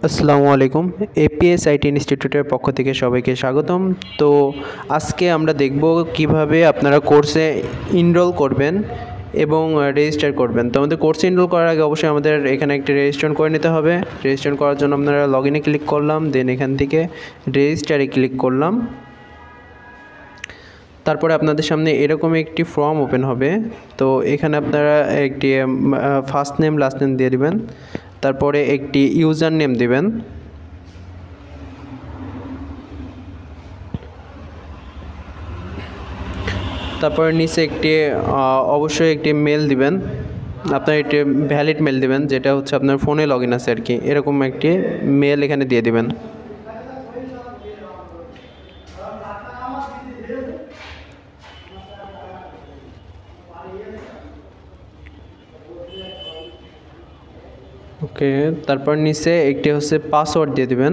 আসসালামু আলাইকুম। APS IT ইনস্টিটিউটের পক্ষ থেকে সবাইকে স্বাগতম। তো আজকে আমরা দেখব কিভাবে আপনারা কোর্সে এনরোল করবেন এবং রেজিস্টার করবেন। তো আমাদের কোর্সে এনরোল করার আগে অবশ্যই আমাদের এখানে একটি রেজিস্ট্রেশন করে নিতে হবে। রেজিস্ট্রেশন করার জন্য আপনারা লগইনে ক্লিক করলাম, দেন এখান থেকে রেজিস্টারে ক্লিক করলাম। তারপরে আপনাদের সামনে এরকম একটি ফর্ম ওপেন হবে। তো এখানে আপনারা একটি ফার্স্ট নেম লাস্ট নেম দিয়ে দিবেন, তারপরে একটি ইউজার নেম দিবেন, তারপরে নিচে একটি অবশ্যই একটি মেল দিবেন। আপনার একটি ভ্যালিড মেল দিবেন, যেটা হচ্ছে আপনার ফোনে লগ ইন আছে আর কি, এরকম একটি মেল এখানে দিয়ে দিবেন। ওকে, তারপর নিচে একটি হচ্ছে পাসওয়ার্ড দিয়ে দিবেন।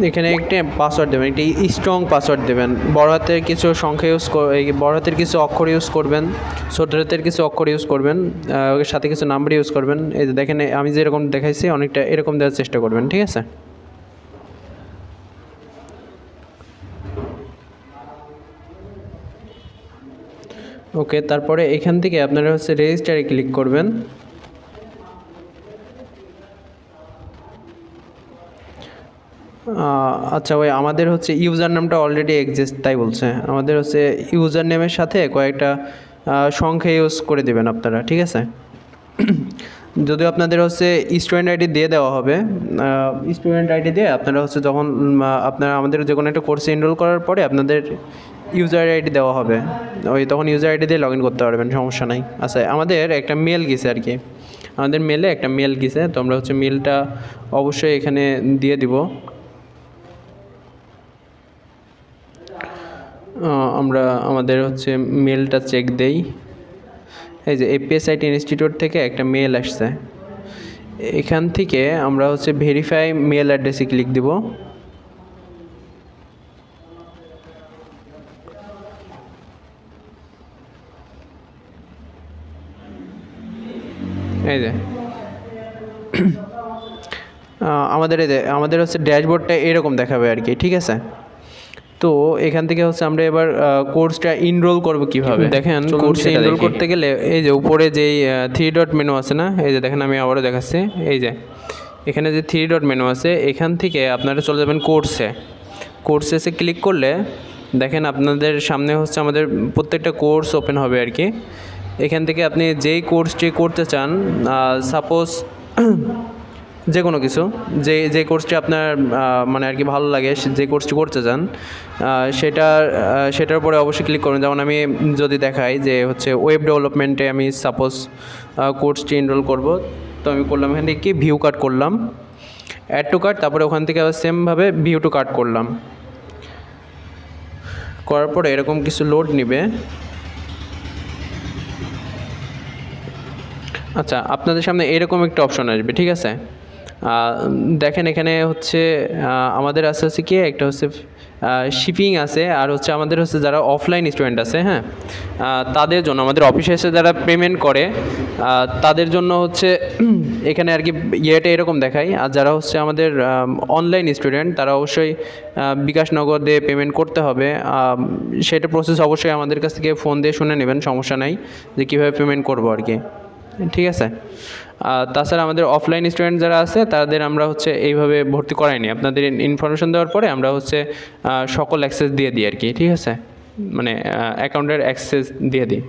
এখানে একটি পাসওয়ার্ড দেবেন, একটি স্ট্রং পাসওয়ার্ড দেবেন। বড় হাতের কিছু সংখ্যা বড় হাতের কিছু অক্ষর ইউজ করবেন, ছোট হাতের কিছু অক্ষর ইউজ করবেন, ওর সাথে কিছু নাম্বার ইউজ করবেন। এই যে দেখেন আমি যেরকম দেখাইছি অনেকটা এরকম দেওয়ার চেষ্টা করবেন, ঠিক আছে? ওকে, তারপরে এখান থেকে আপনারা হচ্ছে রেজিস্টারে ক্লিক করবেন। আচ্ছা, ওই আমাদের হচ্ছে ইউজার নামটা অলরেডি এক্সিস্ট তাই বলছে। আমাদের হচ্ছে ইউজার নেমের সাথে কয়েকটা সংখ্যা ইউজ করে দেবেন আপনারা, ঠিক আছে? যদিও আপনাদের হচ্ছে স্টুডেন্ট আইডি দিয়ে দেওয়া হবে। স্টুডেন্ট আইডি দিয়ে আপনারা হচ্ছে যখন আপনারা আমাদের যে কোনো একটা কোর্সে এনরোল করার পরে আপনাদের ইউজার আইডি দেওয়া হবে, ওই তখন ইউজার আইডি দিয়ে লগ ইন করতে পারবেন, সমস্যা নাই। আচ্ছা, আমাদের একটা মেল গেছে আর কি, আমাদের মেলে একটা মেল গেছে, তো আমরা হচ্ছে মেলটা অবশ্যই এখানে দিয়ে দিব। আমরা আমাদের হচ্ছে মেলটা চেক দেই। এই যে এপিএস আইটি ইনস্টিটিউট থেকে একটা মেল আসছে, এখান থেকে আমরা হচ্ছে ভেরিফাই মেল অ্যাড্রেসে ক্লিক দিব। এই যে আমাদের হচ্ছে ড্যাশবোর্ডটা এরকম দেখাবে আর কি, ঠিক আছে? তো এখান থেকে হচ্ছে আমরা এবার কোর্সটা এনরোল করব কিভাবে দেখেন। কোর্সে এনরোল করতে গেলে এই যে উপরে যেই 3 ডট মেনু আছে না, এই যে দেখেন আমি আবারও দেখাচ্ছি। এই যে এখানে যে 3 ডট মেনু আছে, এখান থেকে আপনারা চলে যাবেন কোর্সে ক্লিক করলে দেখেন আপনাদের সামনে হচ্ছে আমাদের প্রত্যেকটা কোর্স ওপেন হবে আর কি। এখান থেকে আপনি যেই কোর্সটি করতে চান, সাপোজ যে কোনো কিছু, যে কোর্সটি আপনার মানে আর কি ভালো লাগে, যে কোর্সটি করতে চান সেটার উপরে অবশ্যই ক্লিক করুন। যেমন আমি যদি দেখাই যে হচ্ছে ওয়েব ডেভেলপমেন্টে আমি সাপোজ কোর্সটি এনরোল করব, তো আমি করলাম এখান থেকে কি ভিউ কার্ট করলাম, অ্যাড টু কার্ট, তারপরে ওখান থেকে আবার সেমভাবে ভিউ টু কার্ট করলাম। করার পরে এরকম কিছু লোড নিবে। আচ্ছা, আপনাদের সামনে এরকম একটা অপশন আসবে, ঠিক আছে? দেখেন এখানে হচ্ছে আমাদের হচ্ছে কি একটা হচ্ছে শিপিং আছে, আর হচ্ছে আমাদের হচ্ছে যারা অফলাইন স্টুডেন্ট আছে, হ্যাঁ, তাদের জন্য আমাদের অফিসে এসে যারা পেমেন্ট করে তাদের জন্য হচ্ছে এখানে আর কি ইয়েটা এরকম দেখায়। আর যারা হচ্ছে আমাদের অনলাইন স্টুডেন্ট তারা অবশ্যই বিকাশ নগদে পেমেন্ট করতে হবে। সেটা প্রসেস অবশ্যই আমাদের কাছ থেকে ফোন দিয়ে শুনে নেবেন, সমস্যা নাই, যে কীভাবে পেমেন্ট করবো আর কি, ঠিক আছে? তাছাড়া আমাদের অফলাইন স্টুডেন্ট যারা আছে তাদের আমরা হচ্ছে এইভাবে ভর্তি করাইনি। আপনাদের ইনফরমেশন দেওয়ার পরে আমরা হচ্ছে সকল অ্যাক্সেস দিয়ে দিই আর কি, ঠিক আছে? মানে অ্যাকাউন্টের অ্যাক্সেস দিয়ে দিই।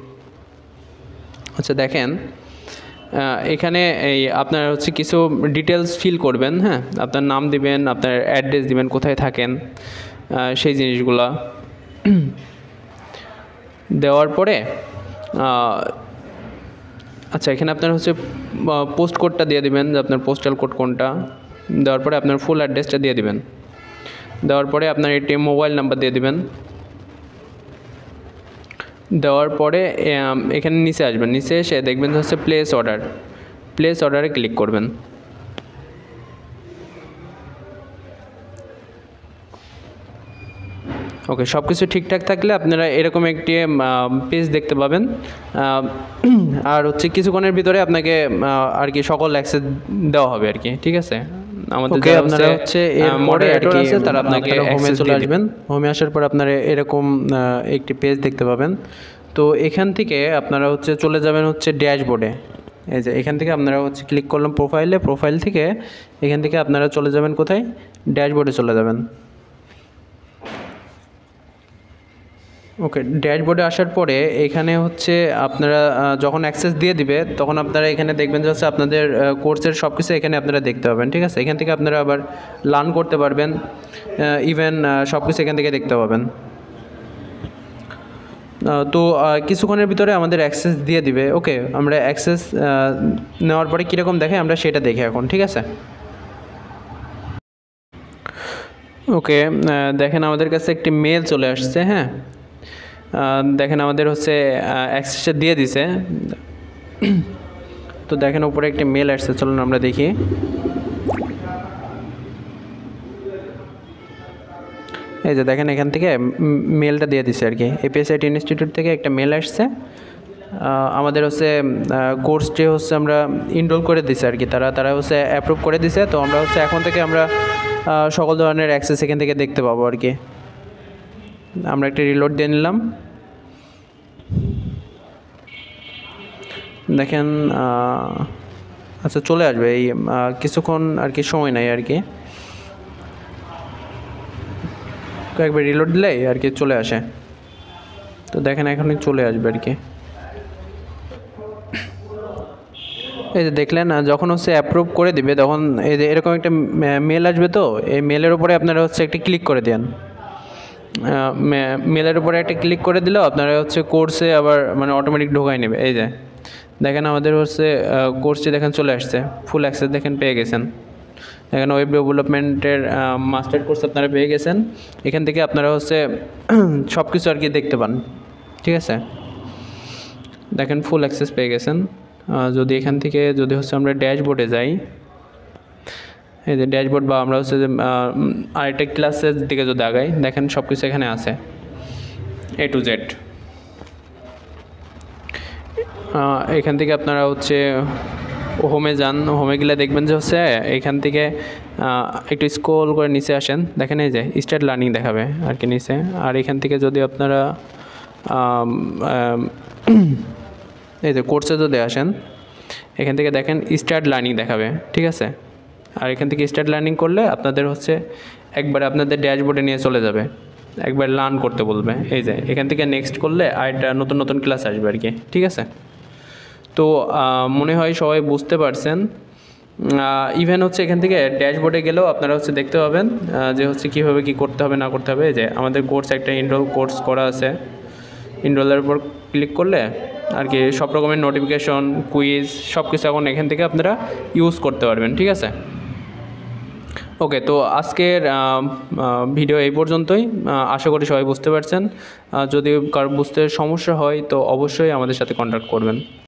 আচ্ছা, দেখেন এখানে এই আপনার হচ্ছে কিছু ডিটেলস ফিল করবেন, হ্যাঁ, আপনার নাম দিবেন, আপনার অ্যাড্রেস দিবেন, কোথায় থাকেন, সেই জিনিসগুলা দেওয়ার পরে আচ্ছা, এখানে আপনার হচ্ছে পোস্ট কোডটা দিয়ে দিবেন, যে আপনার পোস্টাল কোড কোনটা। দেওয়ার পরে আপনার ফুল অ্যাড্রেসটা দিয়ে দিবেন। দেওয়ার পরে আপনার একটি মোবাইল নাম্বার দিয়ে দিবেন। দেওয়ার পরে এখানে নিচে আসবেন, নিচে এসে দেখবেন হচ্ছে প্লেস অর্ডারে ক্লিক করবেন। ওকে, সব কিছু ঠিকঠাক থাকলে আপনারা এরকম একটি পেজ দেখতে পাবেন। আর হচ্ছে কিছুক্ষণের ভিতরে আপনাকে আর কি সকল অ্যাক্সেস দেওয়া হবে আর কি, ঠিক আছে। আমাদের আপনারা হচ্ছে এর মডারেটর আছে, তারা আপনাকে হোমে চলে আসবেন। হোমে আসার পর আপনারা এরকম একটি পেজ দেখতে পাবেন। তো এখান থেকে আপনারা হচ্ছে চলে যাবেন হচ্ছে ড্যাশবোর্ডে। এই যে এখান থেকে আপনারা হচ্ছে ক্লিক করলাম প্রোফাইল থেকে এখান থেকে আপনারা চলে যাবেন কোথায়, ড্যাশবোর্ডে চলে যাবেন। ওকে, ড্যাশবোর্ডে আসার পরে এখানে হচ্ছে আপনারা যখন অ্যাক্সেস দিয়ে দিবে তখন আপনারা এখানে দেখবেন যে হচ্ছে আপনাদের কোর্সের সব কিছু এখানে আপনারা দেখতে পাবেন, ঠিক আছে। এখান থেকে আপনারা আবার লার্ন করতে পারবেন, ইভেন সব কিছু এখান থেকে দেখতে পাবেন। তো কিছুক্ষণের ভিতরে আমাদের অ্যাক্সেস দিয়ে দিবে। ওকে, আমরা অ্যাক্সেস নেওয়ার পরে কীরকম দেখে আমরা সেটা দেখি এখন, ঠিক আছে। ওকে, দেখেন আমাদের কাছে একটি মেল চলে আসছে। হ্যাঁ, দেখেন আমাদের হচ্ছে অ্যাক্সেসটা দিয়ে দিছে। তো দেখেন উপরে একটি মেল আসছে, চলুন আমরা দেখি। এই যে দেখেন এখান থেকে মেলটা দিয়ে দিছে আর কি, এপিএসআইটি ইনস্টিটিউট থেকে একটা মেল আসছে। আমাদের হচ্ছে কোর্সটি হচ্ছে আমরা ইনরোল করে দিছে আর কি, তারা হচ্ছে অ্যাপ্রুভ করে দিছে। তো আমরা হচ্ছে এখন থেকে আমরা সকল ধরনের অ্যাক্সেস এখান থেকে দেখতে পাবো আর কি। আমরা একটা রিলোড দিয়ে নিলাম। দেখেন আচ্ছা চলে আসবে এই কিছুক্ষণ আর কি, সময় নাই আর কি, কয়েকবার রিলোড দিলেই আর কি চলে আসে। তো দেখেন এখনই চলে আসবে আর কি। এই যে দেখলেন যখন হচ্ছে অ্যাপ্রুভ করে দিবে তখন এই যে এরকম একটা মেল আসবে। তো এই মেলের উপরে আপনারা হচ্ছে একটা ক্লিক করে দেন। মেলের উপরে একটা ক্লিক করে দিলেও আপনারা হচ্ছে কোর্সে আবার মানে অটোমেটিক ঢোকাই নেবে। এই যে দেখেন আমাদের হচ্ছে কোর্সটি দেখেন চলে আসছে, ফুল অ্যাক্সেস দেখেন পেয়ে গেছেন। এখানে ওয়েব ডেভেলপমেন্টের মাস্টার কোর্স আপনারা পেয়ে গেছেন। এখান থেকে আপনারা হচ্ছে সব কিছু আর কি দেখতে পান, ঠিক আছে। দেখেন ফুল অ্যাক্সেস পেয়ে গেছেন। যদি এখান থেকে যদি হচ্ছে আমরা ড্যাশবোর্ডে যাই, এই যে ড্যাশবোর্ড বা আমরা হচ্ছে যে আরেকটা ক্লাসের দিকে যদি আগাই, দেখেন সব কিছু এখানে আছে A to Z। এখান থেকে আপনারা হচ্ছে হোমে যান, হোমে গেলে দেখবেন যে হচ্ছে এখান থেকে একটু স্ক্রল করে নিচে আসেন, দেখেন এই যে স্টার্ট লার্নিং দেখাবে আর কি নিচে। আর এখান থেকে যদি আপনারা এই যে কোর্সে যদি আসেন, এখান থেকে দেখেন স্টার্ট লার্নিং দেখাবে, ঠিক আছে। আর এখান থেকে স্টার্ট লার্নিং করলে আপনাদের হচ্ছে একবার আপনাদের ড্যাশবোর্ডে নিয়ে চলে যাবে, একবার লার্ন করতে বলবে। এই যে এখান থেকে নেক্সট করলে আরেকটা নতুন ক্লাস আসবে আর কি, ঠিক আছে। তো মনে হয় সবাই বুঝতে পারছেন। ইভেন হচ্ছে এখান থেকে ড্যাশবোর্ডে গেলেও আপনারা হচ্ছে দেখতে পাবেন যে হচ্ছে কীভাবে কী করতে হবে না করতে হবে। যে আমাদের কোর্স একটা ইনরোল কোর্স করা আছে, ইনরোলের উপর ক্লিক করলে আর কি সব রকমের নোটিফিকেশন, কুইজ সব কিছু এখন এখান থেকে আপনারা ইউজ করতে পারবেন, ঠিক আছে। ওকে, তো আজকের ভিডিও এই পর্যন্তই। আশা করি সবাই বুঝতে পারছেন। যদি কারো বুঝতে সমস্যা হয় তো অবশ্যই আমাদের সাথে কন্ট্যাক্ট করবেন।